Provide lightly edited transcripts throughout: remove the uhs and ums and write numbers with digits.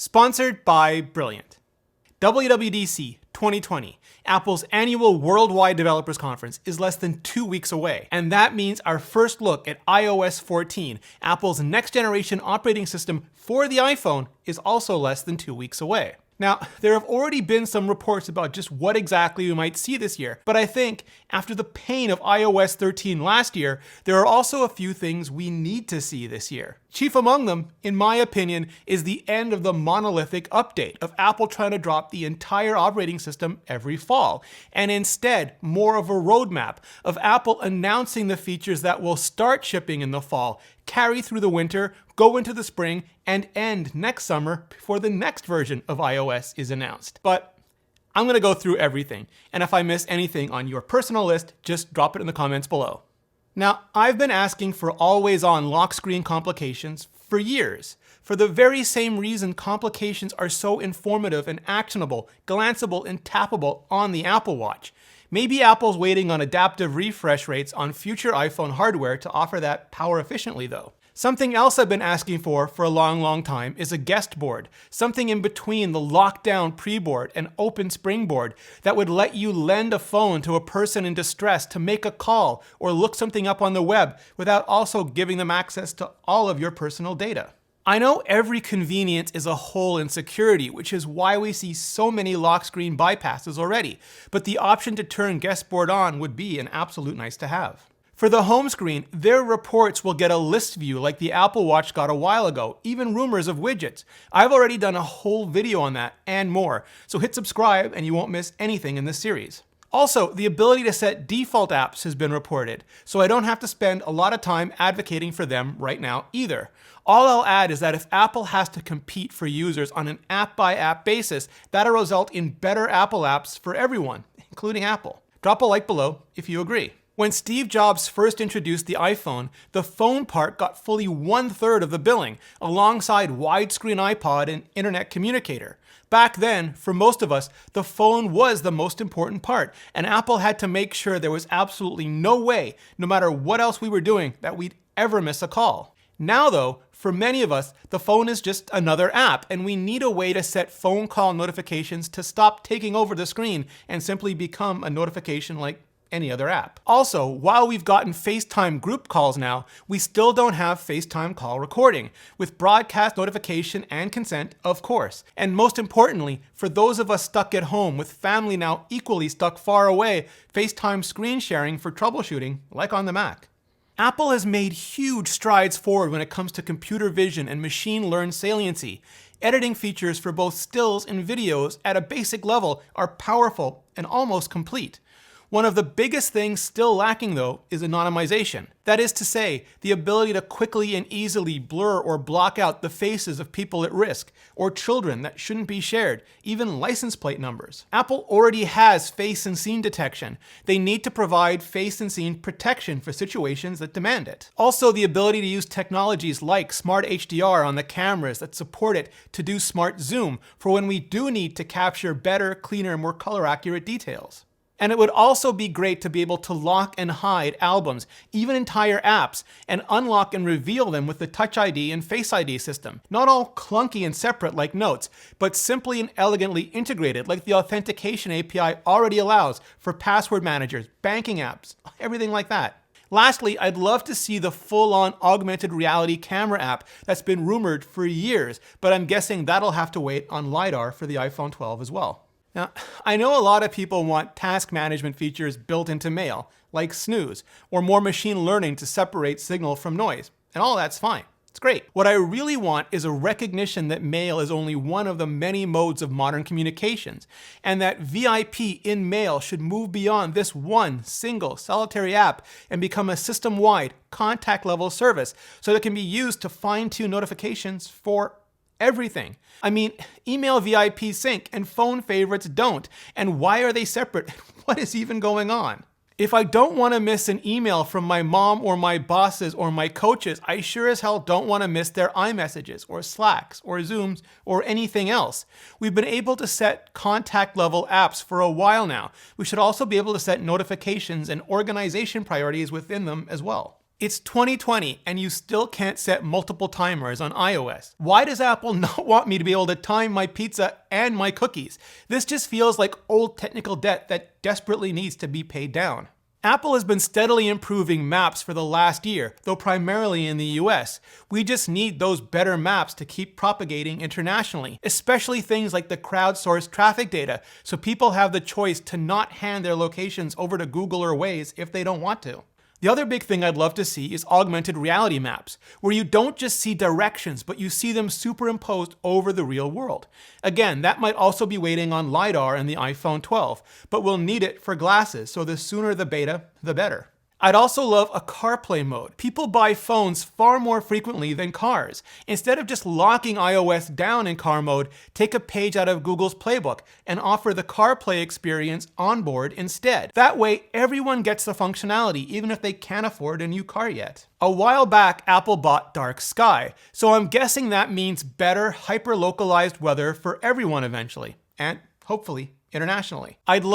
Sponsored by Brilliant. WWDC 2020, Apple's annual Worldwide Developers Conference, is less than 2 weeks away. And that means our first look at iOS 14, Apple's next generation operating system for the iPhone, is also less than 2 weeks away. Now, there have already been some reports about just what exactly we might see this year, but I think after the pain of iOS 13 last year, there are also a few things we need to see this year. Chief among them, in my opinion, is the end of the monolithic update of Apple trying to drop the entire operating system every fall, and instead more of a roadmap of Apple announcing the features that will start shipping in the fall, carry through the winter, go into the spring, and end next summer before the next version of iOS is announced. But I'm going to go through everything, and if I miss anything on your personal list, just drop it in the comments below. Now, I've been asking for always-on lock screen complications for years, for the very same reason complications are so informative and actionable, glanceable, and tappable on the Apple Watch. Maybe Apple's waiting on adaptive refresh rates on future iPhone hardware to offer that power efficiently though. Something else I've been asking for a long time is a guest board, something in between the lockdown pre-board and open springboard that would let you lend a phone to a person in distress to make a call or look something up on the web without also giving them access to all of your personal data. I know every convenience is a hole in security, which is why we see so many lock screen bypasses already, but the option to turn guest board on would be an absolute nice to have. For the home screen, their reports will get a list view like the Apple Watch got a while ago, even rumors of widgets. I've already done a whole video on that and more, so hit subscribe and you won't miss anything in this series. Also, the ability to set default apps has been reported, so I don't have to spend a lot of time advocating for them right now either. All I'll add is that if Apple has to compete for users on an app-by-app basis, that'll result in better Apple apps for everyone, including Apple. Drop a like below if you agree. When Steve Jobs first introduced the iPhone, the phone part got fully 1/3 of the billing, alongside widescreen iPod and internet communicator. Back then, for most of us, the phone was the most important part, and Apple had to make sure there was absolutely no way, no matter what else we were doing, that we'd ever miss a call. Now though, for many of us, the phone is just another app, and we need a way to set phone call notifications to stop taking over the screen and simply become a notification like any other app. Also, while we've gotten FaceTime group calls now, we still don't have FaceTime call recording, with broadcast notification and consent, of course. And most importantly, for those of us stuck at home with family now equally stuck far away, FaceTime screen sharing for troubleshooting, like on the Mac. Apple has made huge strides forward when it comes to computer vision and machine-learned saliency. Editing features for both stills and videos at a basic level are powerful and almost complete. One of the biggest things still lacking though is anonymization. That is to say, the ability to quickly and easily blur or block out the faces of people at risk, or children that shouldn't be shared, even license plate numbers. Apple already has face and scene detection. They need to provide face and scene protection for situations that demand it. Also, the ability to use technologies like Smart HDR on the cameras that support it to do Smart Zoom for when we do need to capture better, cleaner, more color accurate details. And it would also be great to be able to lock and hide albums, even entire apps, and unlock and reveal them with the Touch ID and Face ID system. Not all clunky and separate like Notes, but simply and elegantly integrated like the authentication API already allows for password managers, banking apps, everything like that. Lastly, I'd love to see the full-on augmented reality camera app that's been rumored for years, but I'm guessing that'll have to wait on LiDAR for the iPhone 12 as well. Now, I know a lot of people want task management features built into Mail, like snooze, or more machine learning to separate signal from noise, and all that's fine. It's great. What I really want is a recognition that Mail is only one of the many modes of modern communications, and that VIP in Mail should move beyond this one single solitary app and become a system-wide, contact-level service so that it can be used to fine-tune notifications for everything. I mean, email VIP sync and phone favorites don't. And why are they separate? What is even going on? If I don't want to miss an email from my mom or my bosses or my coaches, I sure as hell don't want to miss their iMessages or Slacks or Zooms or anything else. We've been able to set contact level apps for a while now. We should also be able to set notifications and organization priorities within them as well. It's 2020 and you still can't set multiple timers on iOS. Why does Apple not want me to be able to time my pizza and my cookies? This just feels like old technical debt that desperately needs to be paid down. Apple has been steadily improving maps for the last year, though primarily in the US. We just need those better maps to keep propagating internationally, especially things like the crowdsourced traffic data, so people have the choice to not hand their locations over to Google or Waze if they don't want to. The other big thing I'd love to see is augmented reality maps, where you don't just see directions, but you see them superimposed over the real world. Again, that might also be waiting on LiDAR in the iPhone 12, but we'll need it for glasses, so the sooner the beta, the better. I'd also love a CarPlay mode. People buy phones far more frequently than cars. Instead of just locking iOS down in car mode, take a page out of Google's playbook and offer the CarPlay experience on board instead. That way, everyone gets the functionality, even if they can't afford a new car yet. A while back, Apple bought Dark Sky, so I'm guessing that means better hyper-localized weather for everyone eventually, and hopefully internationally. I'd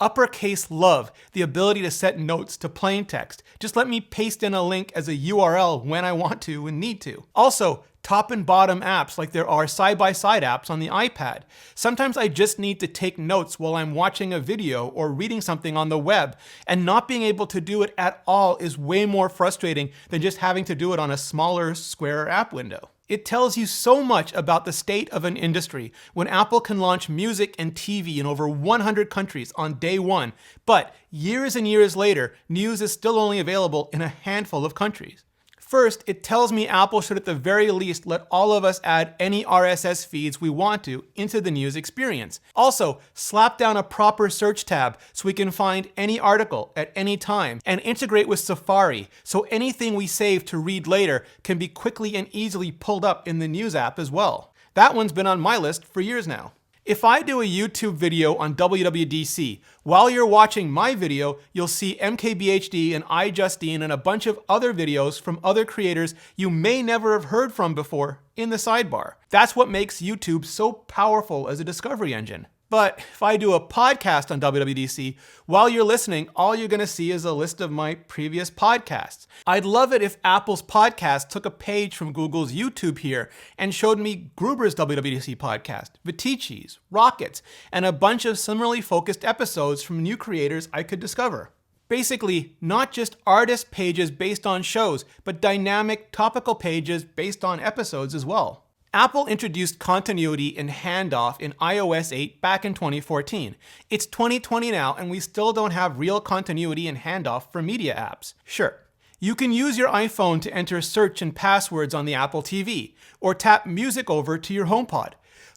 uppercase love, the ability to set notes to plain text. Just let me paste in a link as a URL when I want to and need to. Also, top and bottom apps like there are side-by-side apps on the iPad. Sometimes I just need to take notes while I'm watching a video or reading something on the web, and not being able to do it at all is way more frustrating than just having to do it on a smaller, squarer app window. It tells you so much about the state of an industry when Apple can launch music and TV in over 100 countries on day one, but years and years later, news is still only available in a handful of countries. First, it tells me Apple should at the very least let all of us add any RSS feeds we want to into the news experience. Also, slap down a proper search tab so we can find any article at any time, and integrate with Safari so anything we save to read later can be quickly and easily pulled up in the news app as well. That one's been on my list for years now. If I do a YouTube video on WWDC, while you're watching my video, you'll see MKBHD and iJustine and a bunch of other videos from other creators you may never have heard from before in the sidebar. That's what makes YouTube so powerful as a discovery engine. But if I do a podcast on WWDC, while you're listening, all you're going to see is a list of my previous podcasts. I'd love it if Apple's podcast took a page from Google's YouTube here and showed me Gruber's WWDC podcast, Vitici's, Rocket's, and a bunch of similarly focused episodes from new creators I could discover. Basically, not just artist pages based on shows, but dynamic topical pages based on episodes as well. Apple introduced continuity and handoff in iOS 8 back in 2014. It's 2020 now, and we still don't have real continuity and handoff for media apps. Sure, you can use your iPhone to enter search and passwords on the Apple TV, or tap music over to your HomePod.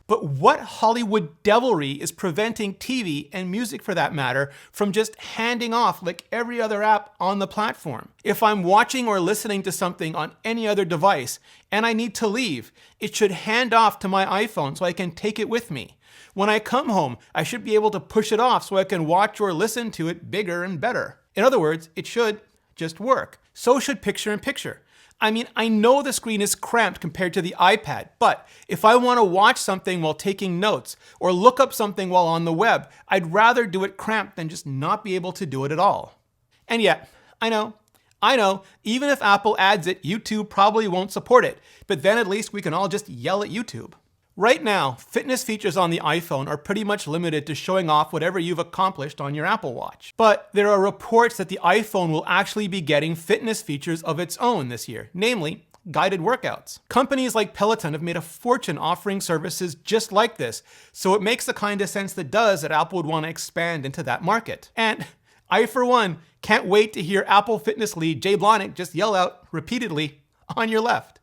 But what Hollywood devilry is preventing TV, and music for that matter, from just handing off like every other app on the platform? If I'm watching or listening to something on any other device and I need to leave, it should hand off to my iPhone so I can take it with me. When I come home, I should be able to push it off so I can watch or listen to it bigger and better. In other words, it should just work. So should picture-in-picture. I mean, I know the screen is cramped compared to the iPad, but if I want to watch something while taking notes or look up something while on the web, I'd rather do it cramped than just not be able to do it at all. And yet, I know, even if Apple adds it, YouTube probably won't support it, but then at least we can all just yell at YouTube. Right now, fitness features on the iPhone are pretty much limited to showing off whatever you've accomplished on your Apple Watch. But there are reports that the iPhone will actually be getting fitness features of its own this year, namely guided workouts. Companies like Peloton have made a fortune offering services just like this, so it makes the kind of sense that does that Apple would want to expand into that market. And I, for one, can't wait to hear Apple Fitness lead Jay Blahnik just yell out repeatedly, "On your left,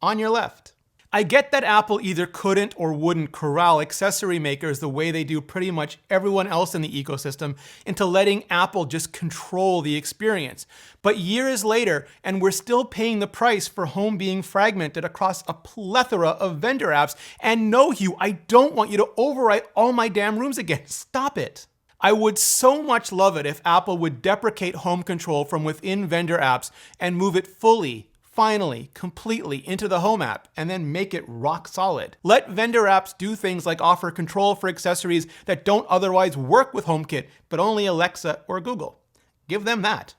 on your left." I get that Apple either couldn't or wouldn't corral accessory makers the way they do pretty much everyone else in the ecosystem into letting Apple just control the experience. But years later, and we're still paying the price for home being fragmented across a plethora of vendor apps. And no, Hugh, I don't want you to overwrite all my damn rooms again. Stop it. I would so much love it if Apple would deprecate home control from within vendor apps and move it finally, completely into the Home app, and then make it rock solid. Let vendor apps do things like offer control for accessories that don't otherwise work with HomeKit, but only Alexa or Google. Give them that.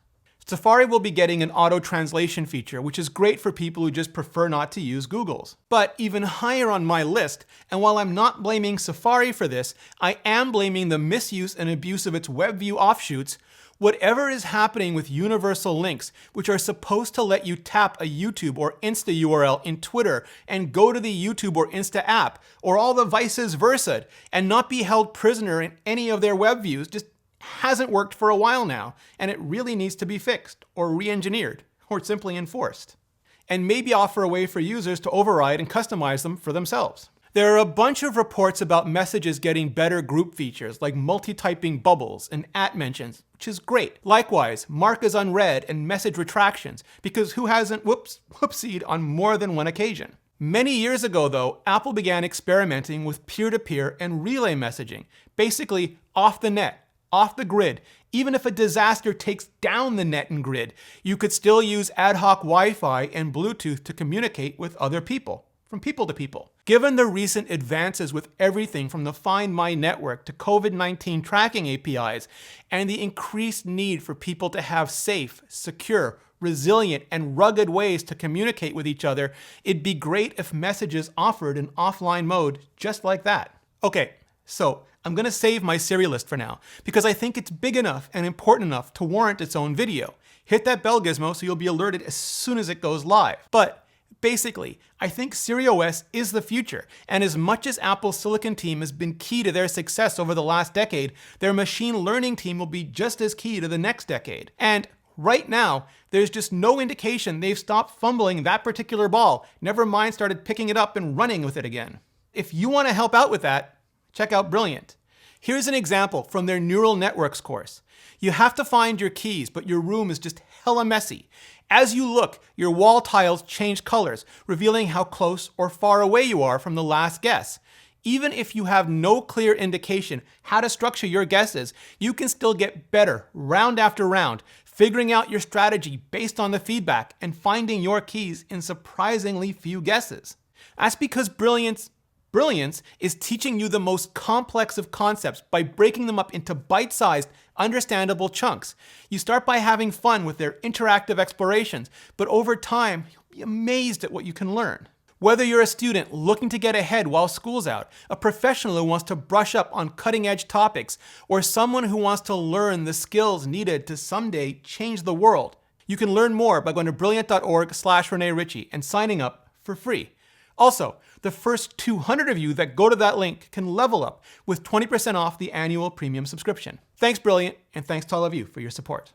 Safari will be getting an auto translation feature, which is great for people who just prefer not to use Google's. But even higher on my list, and while I'm not blaming Safari for this, I am blaming the misuse and abuse of its WebView offshoots. Whatever is happening with universal links, which are supposed to let you tap a YouTube or Insta URL in Twitter and go to the YouTube or Insta app, or all the vice versa, and not be held prisoner in any of their web views, just hasn't worked for a while now, and it really needs to be fixed, or re-engineered, or simply enforced. And maybe offer a way for users to override and customize them for themselves. There are a bunch of reports about messages getting better group features, like multi-typing bubbles and @mentions, which is great. Likewise, mark as unread and message retractions, because who hasn't whoopsied on more than one occasion? Many years ago, though, Apple began experimenting with peer-to-peer and relay messaging, basically off the net, off the grid. Even if a disaster takes down the net and grid, you could still use ad hoc Wi-Fi and Bluetooth to communicate with other people, from people to people. Given the recent advances with everything from the Find My network to COVID-19 tracking APIs, and the increased need for people to have safe, secure, resilient, and rugged ways to communicate with each other, it'd be great if messages offered in offline mode just like that. Okay, so I'm going to save my Siri list for now, because I think it's big enough and important enough to warrant its own video. Hit that bell gizmo so you'll be alerted as soon as it goes live. But basically, I think Siri OS is the future, and as much as Apple's Silicon team has been key to their success over the last decade, their machine learning team will be just as key to the next decade. And right now, there's just no indication they've stopped fumbling that particular ball, never mind started picking it up and running with it again. If you want to help out with that, check out Brilliant. Here's an example from their neural networks course. You have to find your keys, but your room is just hella messy. As you look, your wall tiles change colors, revealing how close or far away you are from the last guess. Even if you have no clear indication how to structure your guesses, you can still get better round after round, figuring out your strategy based on the feedback and finding your keys in surprisingly few guesses. That's because Brilliance is teaching you the most complex of concepts by breaking them up into bite-sized, understandable chunks. You start by having fun with their interactive explorations, but over time, you'll be amazed at what you can learn. Whether you're a student looking to get ahead while school's out, a professional who wants to brush up on cutting-edge topics, or someone who wants to learn the skills needed to someday change the world, you can learn more by going to brilliant.org/Rene Ritchie and signing up for free. Also, the first 200 of you that go to that link can level up with 20% off the annual premium subscription. Thanks, Brilliant, and thanks to all of you for your support.